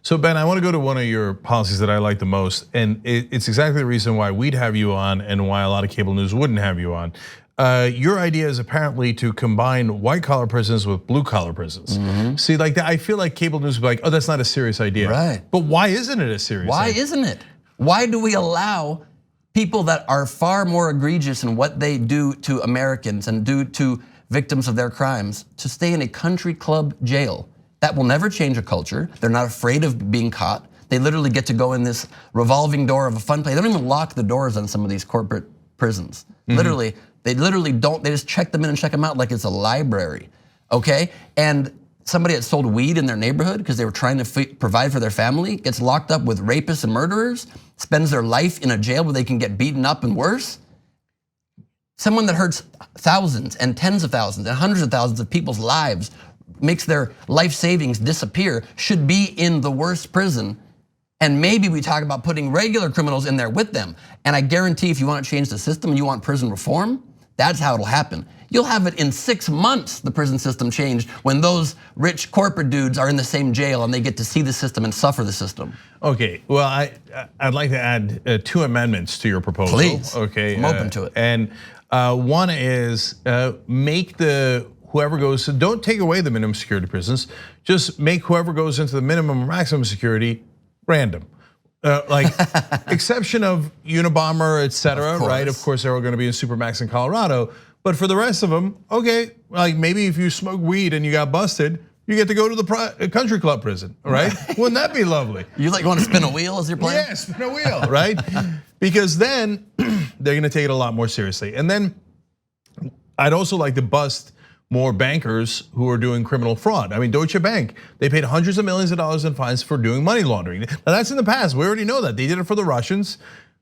So Ben, I want to go to one of your policies that I like the most, and it's exactly the reason why we'd have you on and why a lot of cable news wouldn't have you on. Your idea is apparently to combine white collar prisons with blue collar prisons. See, like I feel like cable news would be like, oh, that's not a serious idea. Right. But why isn't it a serious idea? Why isn't it? Why do we allow people that are far more egregious in what they do to Americans and do to victims of their crimes to stay in a country club jail? That will never change a culture. They're not afraid of being caught. They literally get to go in this revolving door of a fun place. They don't even lock the doors on some of these corporate prisons. Literally, they don't, they just check them in and check them out like it's a library, okay? And somebody that sold weed in their neighborhood because they were trying to provide for their family gets locked up with rapists and murderers, spends their life in a jail where they can get beaten up and worse. Someone that hurts thousands and tens of thousands and hundreds of thousands of people's lives, makes their life savings disappear, should be in the worst prison. And maybe we talk about putting regular criminals in there with them. And I guarantee if you want to change the system and you want prison reform, that's how it'll happen. You'll have it in 6 months, the prison system changed, when those rich corporate dudes are in the same jail and they get to see the system and suffer the system. Okay, well, I'd like to add 2 amendments to your proposal. Please, okay, I'm open to it. And one is make whoever goes, don't take away the minimum security prisons, just make whoever goes into the minimum or maximum security random. Like exception of Unabomber, etc. Right? Of course, they're all going to be in Supermax in Colorado. But for the rest of them, okay, like maybe if you smoke weed and you got busted, you get to go to the country club prison, right? Wouldn't that be lovely? You like want to spin a wheel as your plan? Yeah, spin a wheel, right? Because then they're going to take it a lot more seriously. And then I'd also like to bust more bankers who are doing criminal fraud. I mean, Deutsche Bank, they paid hundreds of millions of dollars in fines for doing money laundering. Now that's in the past, we already know that. They did it for the Russians.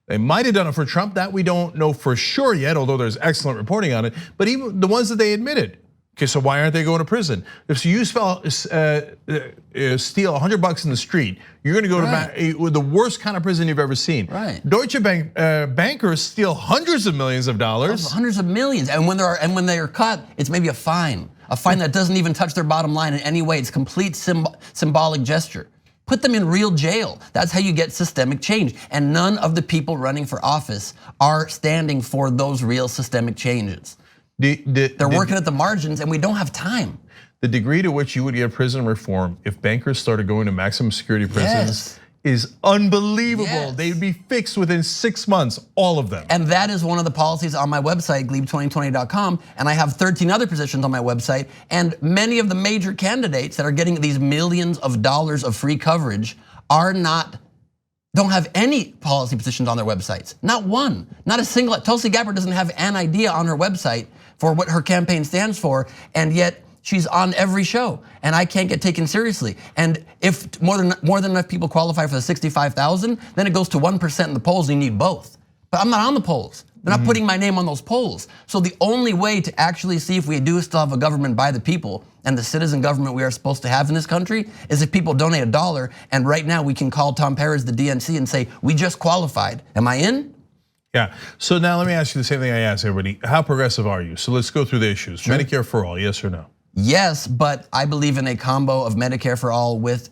They might have done it for Trump, that we don't know for sure yet, although there's excellent reporting on it. But even the ones that they admitted, okay, so why aren't they going to prison? If you steal $100 in the street, you're going to go to the worst kind of prison you've ever seen. Right. Deutsche Bank bankers steal hundreds of millions of dollars. Hundreds of millions, and when they are caught, it's maybe a fine that doesn't even touch their bottom line in any way. It's complete symbolic gesture. Put them in real jail. That's how you get systemic change. And none of the people running for office are standing for those real systemic changes. They're working at the margins, and we don't have time. The degree to which you would get prison reform if bankers started going to maximum security prisons is unbelievable. Yes. They'd be fixed within 6 months, all of them. And that is one of the policies on my website, Gleib2020.com, and I have 13 other positions on my website, and many of the major candidates that are getting these millions of dollars of free coverage don't have any policy positions on their websites. Not one, not a single. Tulsi Gabbard doesn't have an idea on her website for what her campaign stands for, and yet she's on every show, and I can't get taken seriously. And if more than enough people qualify for the 65,000, then it goes to 1% in the polls, and you need both. But I'm not on the polls. They're not putting my name on those polls. So the only way to actually see if we do still have a government by the people and the citizen government we are supposed to have in this country is if people donate $1, and right now we can call Tom Perez, the DNC, and say, we just qualified. Am I in? Yeah, so now let me ask you the same thing I asked everybody. How progressive are you? So let's go through the issues. Sure. Medicare for all, yes or no? Yes, but I believe in a combo of Medicare for all with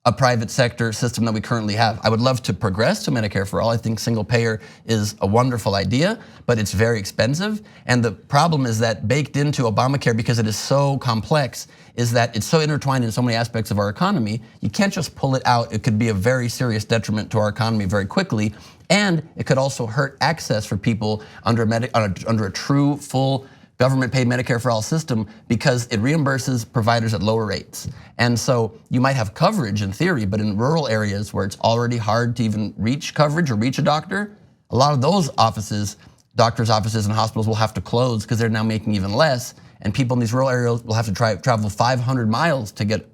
a private sector system that we currently have. I would love to progress to Medicare for all. I think single payer is a wonderful idea, but it's very expensive. And the problem is that baked into Obamacare, because it is so complex, is that it's so intertwined in so many aspects of our economy, you can't just pull it out. It could be a very serious detriment to our economy very quickly. And it could also hurt access for people under a true, full, government-paid Medicare for all system, because it reimburses providers at lower rates. And so you might have coverage in theory, but in rural areas where it's already hard to even reach coverage or reach a doctor, a lot of those offices, doctors' offices and hospitals will have to close because they're now making even less. And people in these rural areas will have to travel 500 miles to get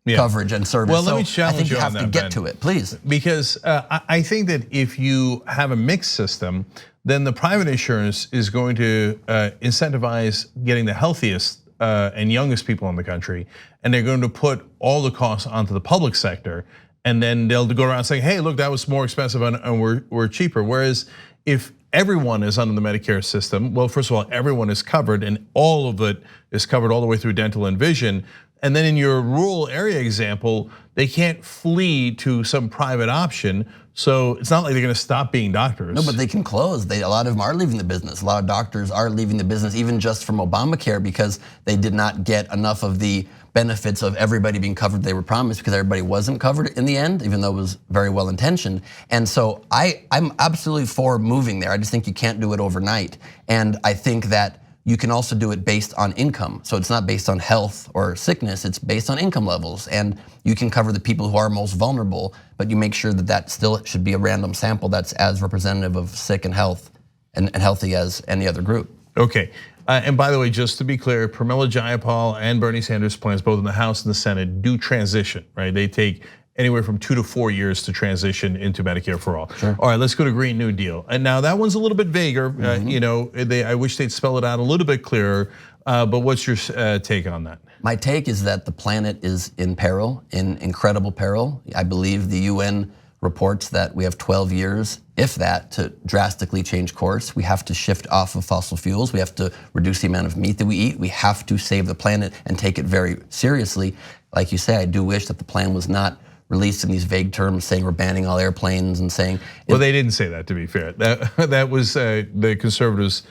coverage and service. Well, let me challenge you on that, I think you have to get to it, please. Because I think that if you have a mixed system, then the private insurance is going to incentivize getting the healthiest and youngest people in the country, and they're going to put all the costs onto the public sector, and then they'll go around saying, hey, look, that was more expensive and we're cheaper. Whereas if everyone is under the Medicare system, well, first of all, everyone is covered and all of it is covered all the way through dental and vision. And then in your rural area example, they can't flee to some private option. So it's not like they're gonna stop being doctors. No, but they can close. A lot of them are leaving the business. A lot of doctors are leaving the business, even just from Obamacare, because they did not get enough of the benefits of everybody being covered they were promised, because everybody wasn't covered in the end, even though it was very well intentioned. And so I'm absolutely for moving there. I just think you can't do it overnight. And I think that you can also do it based on income. So it's not based on health or sickness, it's based on income levels. And you can cover the people who are most vulnerable, but you make sure that that still should be a random sample that's as representative of sick and healthy as any other group. Okay, and by the way, just to be clear, Pramila Jayapal and Bernie Sanders' plans, both in the House and the Senate, do transition, right? They take anywhere from 2 to 4 years to transition into Medicare for all. Sure. All right, let's go to Green New Deal. And now that one's a little bit vaguer. I wish they'd spell it out a little bit clearer. But what's your take on that? My take is that the planet is in peril, in incredible peril. I believe the UN reports that we have 12 years, if that, to drastically change course. We have to shift off of fossil fuels. We have to reduce the amount of meat that we eat. We have to save the planet and take it very seriously. Like you say, I do wish that the plan was not released in these vague terms, saying we're banning all airplanes and saying. Well, they didn't say that, to be fair. That was the conservatives'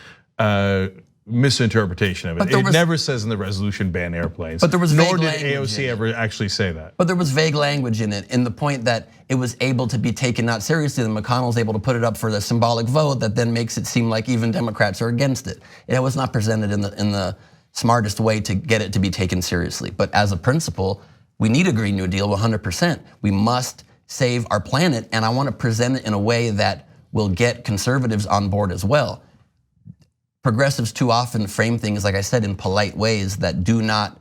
misinterpretation of it. It never says in the resolution ban airplanes. But there was nor vague did AOC ever actually say that. But there was vague language in it, in the point that it was able to be taken not seriously. And McConnell's able to put it up for the symbolic vote that then makes it seem like even Democrats are against it. It was not presented in the smartest way to get it to be taken seriously. But as a principle, we need a Green New Deal 100%. We must save our planet, and I want to present it in a way that will get conservatives on board as well. Progressives too often frame things, like I said, in polite ways that do not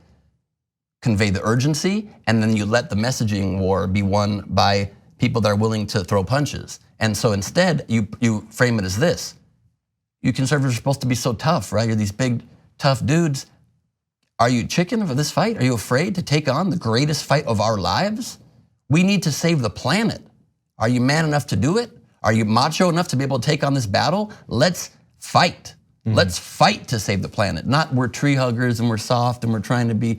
convey the urgency, and then you let the messaging war be won by people that are willing to throw punches. And so instead, you frame it as this. You conservatives are supposed to be so tough, right? You're these big, tough dudes. Are you chicken for this fight? Are you afraid to take on the greatest fight of our lives? We need to save the planet. Are you man enough to do it? Are you macho enough to be able to take on this battle? Let's fight. Let's fight to save the planet. Not we're tree huggers and we're soft and we're trying to be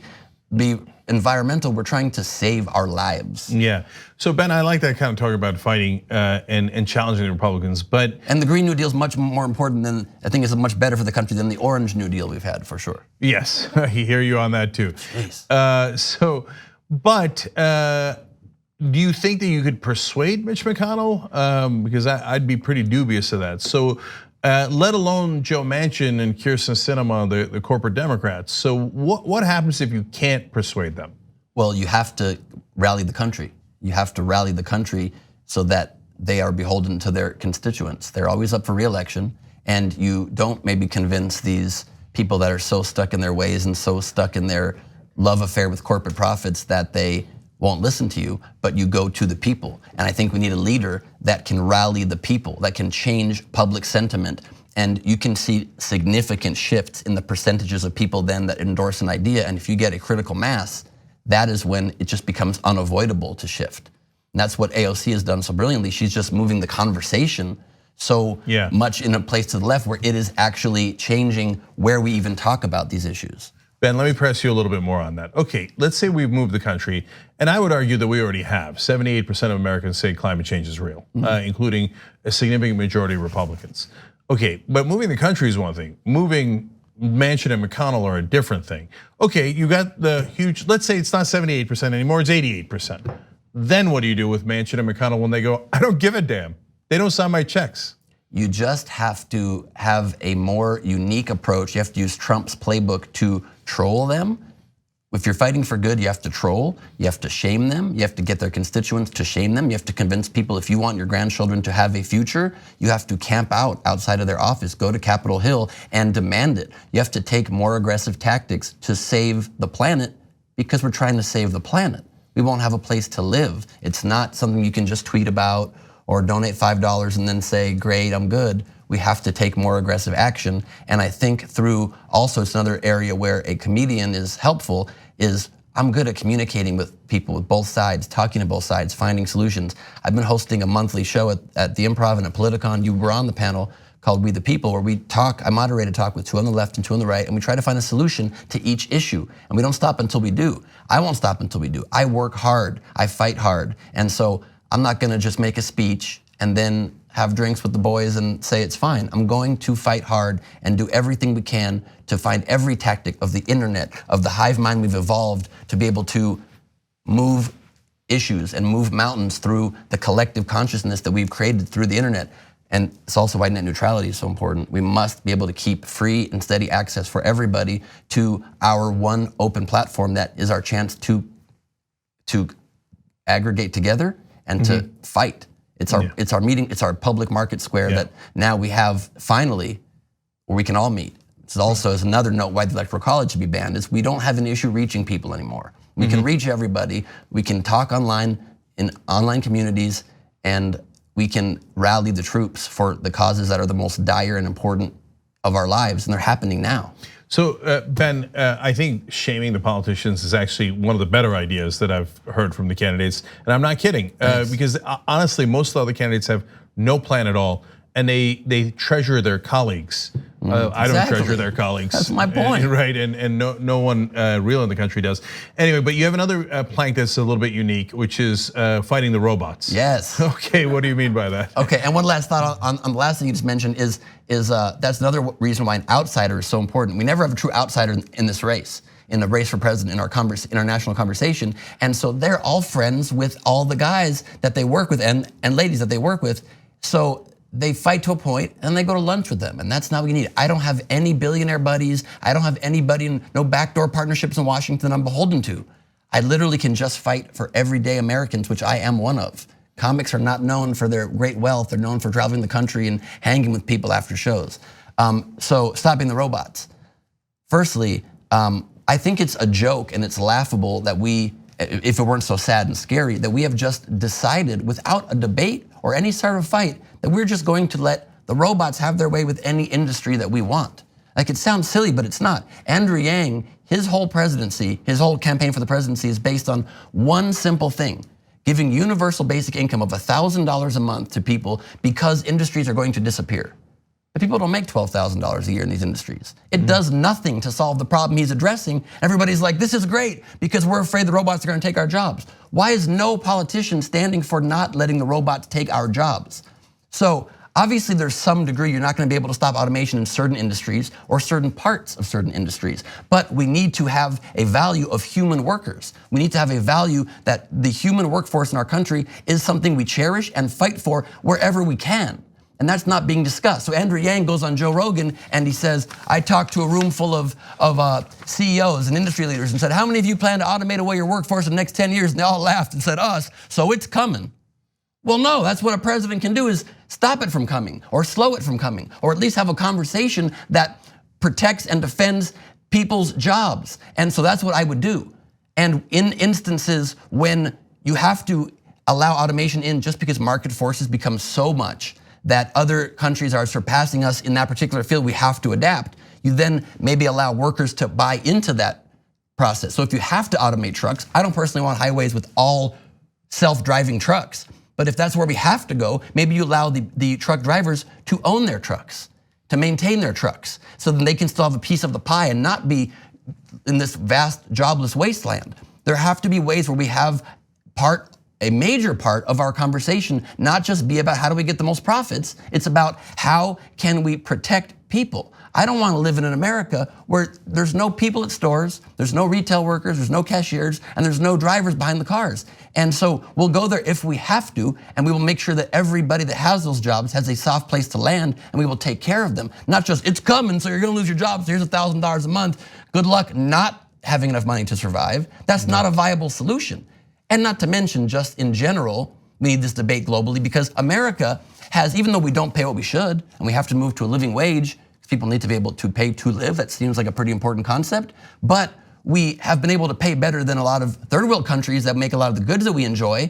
environmental. We're trying to save our lives. Yeah. So Ben, I like that kind of talk about fighting and challenging the Republicans, but and the Green New Deal is much more important than, I think it's much better for the country than the Orange New Deal we've had, for sure. Yes, I hear you on that too. Do you think that you could persuade Mitch McConnell? Because I'd be pretty dubious of that. So. Let alone Joe Manchin and Kyrsten Sinema, the corporate Democrats. So what happens if you can't persuade them? Well, you have to rally the country. You have to rally the country so that they are beholden to their constituents. They're always up for re-election, and you don't maybe convince these people that are so stuck in their ways and so stuck in their love affair with corporate profits that they won't listen to you, but you go to the people. And I think we need a leader that can rally the people, that can change public sentiment. And you can see significant shifts in the percentages of people then that endorse an idea. And if you get a critical mass, that is when it just becomes unavoidable to shift. And that's what AOC has done so brilliantly. She's just moving the conversation so much in a place to the left where it is actually changing where we even talk about these issues. Ben, let me press you a little bit more on that. Okay, let's say we've moved the country, and I would argue that we already have. 78% of Americans say climate change is real, including a significant majority of Republicans. Okay, but moving the country is one thing. Moving Manchin and McConnell are a different thing. Okay, you got the huge, let's say it's not 78% anymore, it's 88%. Then what do you do with Manchin and McConnell when they go, I don't give a damn. They don't sign my checks. You just have to have a more unique approach. You have to use Trump's playbook to troll them. If you're fighting for good, you have to troll, you have to shame them, you have to get their constituents to shame them, you have to convince people if you want your grandchildren to have a future, you have to camp out outside of their office, go to Capitol Hill and demand it. You have to take more aggressive tactics to save the planet because we're trying to save the planet. We won't have a place to live. It's not something you can just tweet about or donate $5 and then say, great, I'm good. We have to take more aggressive action. And I think through, also it's another area where a comedian is helpful, is I'm good at communicating with people with both sides, talking to both sides, finding solutions. I've been hosting a monthly show at the Improv and at Politicon. You were on the panel called We the People, where I moderate a talk with 2 on the left and 2 on the right, and we try to find a solution to each issue. And we don't stop until we do. I won't stop until we do. I work hard, I fight hard. And so I'm not gonna just make a speech and then have drinks with the boys and say it's fine. I'm going to fight hard and do everything we can to find every tactic of the internet, of the hive mind we've evolved to be able to move issues and move mountains through the collective consciousness that we've created through the internet. And it's also why net neutrality is so important. We must be able to keep free and steady access for everybody to our one open platform that is our chance to aggregate together and to fight. It's our meeting, it's our public market square that now we have finally where we can all meet. This is also is another note why the Electoral College should be banned is we don't have an issue reaching people anymore. We can reach everybody, we can talk online in online communities, and we can rally the troops for the causes that are the most dire and important of our lives, and they're happening now. So Ben, I think shaming the politicians is actually one of the better ideas that I've heard from the candidates, and I'm not kidding, because honestly, most of the other candidates have no plan at all, and they treasure their colleagues. I don't treasure their colleagues. That's my point. Right, and no one real in the country does. Anyway, but you have another plank that's a little bit unique, which is fighting the robots. Yes. Okay, what do you mean by that? Okay, and one last thought on the last thing you just mentioned is that's another reason why an outsider is so important. We never have a true outsider in this race, in the race for president, in our national conversation. And so they're all friends with all the guys that they work with and ladies that they work with. So they fight to a point and they go to lunch with them, and that's not what you need. I don't have any billionaire buddies. I don't have anybody, no backdoor partnerships in Washington I'm beholden to. I literally can just fight for everyday Americans, which I am one of. Comics are not known for their great wealth. They're known for traveling the country and hanging with people after shows. So stopping the robots. Firstly, I think it's a joke and it's laughable that we, if it weren't so sad and scary, that we have just decided without a debate or any sort of fight that we're just going to let the robots have their way with any industry that we want. Like, it sounds silly, but it's not. Andrew Yang, his whole presidency, his whole campaign for the presidency is based on one simple thing: giving universal basic income of $1,000 a month to people because industries are going to disappear. But people don't make $12,000 a year in these industries. It does nothing to solve the problem he's addressing. Everybody's like, this is great because we're afraid the robots are gonna take our jobs. Why is no politician standing for not letting the robots take our jobs? So obviously there's some degree you're not gonna be able to stop automation in certain industries or certain parts of certain industries, but we need to have a value of human workers. We need to have a value that the human workforce in our country is something we cherish and fight for wherever we can. And that's not being discussed. So Andrew Yang goes on Joe Rogan and he says, I talked to a room full of CEOs and industry leaders and said, how many of you plan to automate away your workforce in the next 10 years? And they all laughed and said, us, so it's coming. Well, no, that's what a president can do, is stop it from coming or slow it from coming, or at least have a conversation that protects and defends people's jobs. And so that's what I would do. And in instances when you have to allow automation in just because market forces become so much that other countries are surpassing us in that particular field, we have to adapt. You then maybe allow workers to buy into that process. So if you have to automate trucks, I don't personally want highways with all self-driving trucks. But if that's where we have to go, maybe you allow the truck drivers to own their trucks, to maintain their trucks, so then they can still have a piece of the pie and not be in this vast jobless wasteland. There have to be ways where we have a major part of our conversation not just be about how do we get the most profits, it's about how can we protect people. I don't want to live in an America where there's no people at stores, there's no retail workers, there's no cashiers, and there's no drivers behind the cars. And so we'll go there if we have to, and we will make sure that everybody that has those jobs has a soft place to land, and we will take care of them. Not just, it's coming, so you're gonna lose your job, so here's $1,000 a month. Good luck not having enough money to survive. That's not a viable solution. And not to mention, just in general, we need this debate globally because America has, even though we don't pay what we should, and we have to move to a living wage, people need to be able to pay to live, that seems like a pretty important concept, but we have been able to pay better than a lot of third world countries that make a lot of the goods that we enjoy,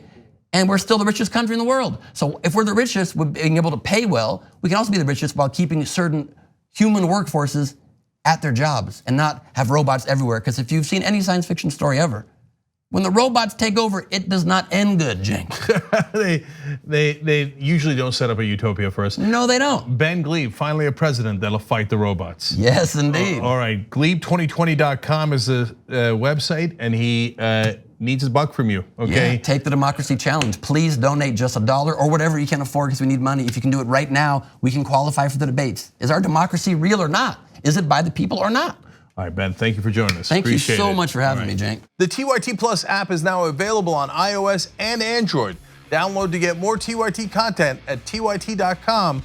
and we're still the richest country in the world. So if we're the richest, with being able to pay well, we can also be the richest while keeping certain human workforces at their jobs and not have robots everywhere. Because if you've seen any science fiction story ever, When the robots take over, it does not end good, Cenk. They usually don't set up a utopia for us. No, they don't. Ben Gleib, finally a president that'll fight the robots. Yes, indeed. All right, Gleib2020.com is the website, and he needs his buck from you, okay? Yeah, take the democracy challenge. Please donate just $1 or whatever you can afford because we need money. If you can do it right now, we can qualify for the debates. Is our democracy real or not? Is it by the people or not? All right, Ben, thank you for joining us. Thank Appreciate you so it. much for having me, Cenk. The TYT Plus app is now available on iOS and Android. Download to get more TYT content at tyt.com/app.